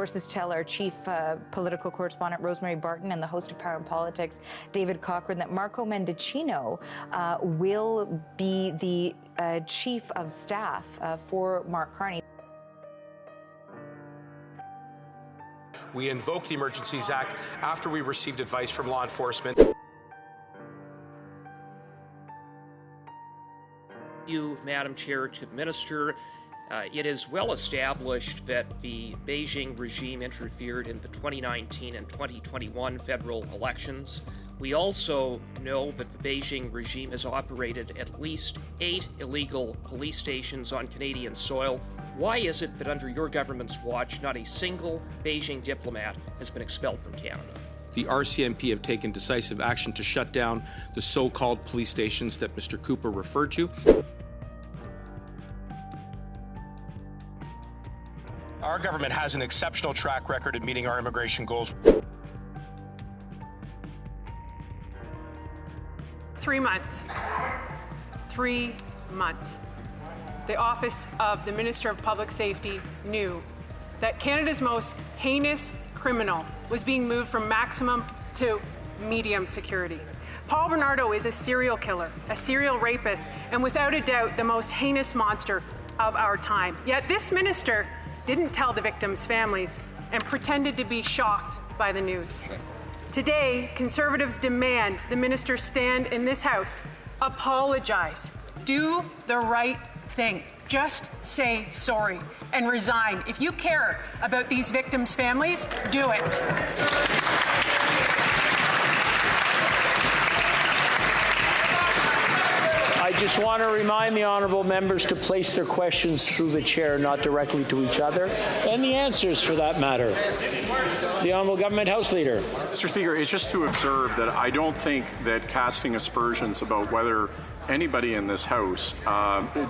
Sources tell our chief political correspondent Rosemary Barton and the host of Power and Politics David Cochran that Marco Mendicino will be the chief of staff for Mark Carney. We invoked the Emergencies Act after we received advice from law enforcement. You, Madam Chair, to the Minister. It is well established that the Beijing regime interfered in the 2019 and 2021 federal elections. We also know that the Beijing regime has operated at least 8 illegal police stations on Canadian soil. Why is it that under your government's watch, not a single Beijing diplomat has been expelled from Canada? The RCMP have taken decisive action to shut down the so-called police stations that Mr. Cooper referred to. Our government has an exceptional track record of meeting our immigration goals. 3 months. 3 months. The Office of the Minister of Public Safety knew that Canada's most heinous criminal was being moved from maximum to medium security. Paul Bernardo is a serial killer, a serial rapist, and without a doubt, the most heinous monster of our time. Yet this minister didn't tell the victims' families and pretended to be shocked by the news. Today, Conservatives demand the minister stand in this House, apologize, do the right thing. Just say sorry and resign. If you care about these victims' families, do it. I just want to remind the honourable members to place their questions through the chair, not directly to each other, and the answers for that matter. The Honourable Government House Leader. Mr. Speaker, it's just to observe that I don't think that casting aspersions about whether anybody in this House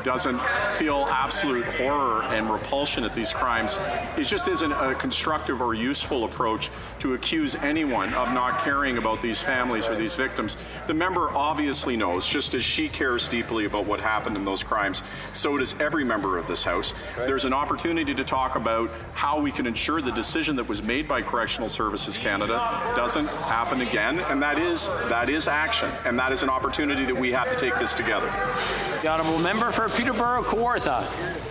doesn't feel absolute horror and repulsion at these crimes. It just isn't a constructive or useful approach to accuse anyone of not caring about these families or these victims. The member obviously knows, just as she cares deeply about what happened in those crimes, so does every member of this House. There's an opportunity to talk about how we can ensure the decision that was made by Correctional Services Canada doesn't happen again, and that is action, and that is an opportunity that we have to take this together. The Honourable Member for Peterborough-Kawartha.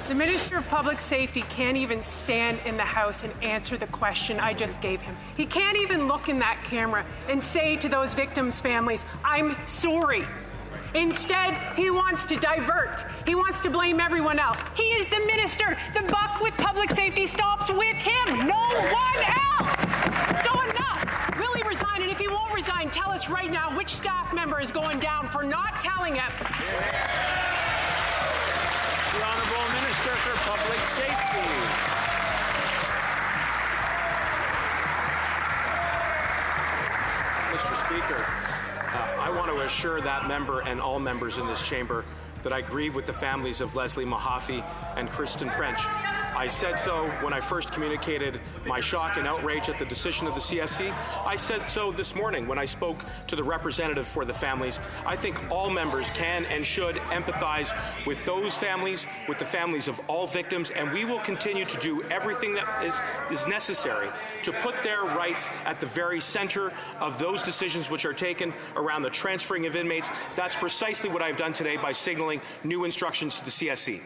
The Minister of Public Safety can't even stand in the House and answer the question I just gave him. He can't even look in that camera and say to those victims' families, I'm sorry. Instead, he wants to divert. He wants to blame everyone else. He is the minister. The buck with public safety stops with him, no one else. So enough. Will he resign? And if he won't resign, tell us right now which staff member is going down for not telling him. The Honourable Minister for Public Safety. Mr. Speaker, I want to assure that member and all members in this chamber that I grieve with the families of Leslie Mahaffey and Kristen French. I said so when I first communicated my shock and outrage at the decision of the CSC. I said so this morning when I spoke to the representative for the families. I think all members can and should empathize with those families, with the families of all victims, and we will continue to do everything that is necessary to put their rights at the very center of those decisions which are taken around the transferring of inmates. That's precisely what I've done today by signaling new instructions to the CSC.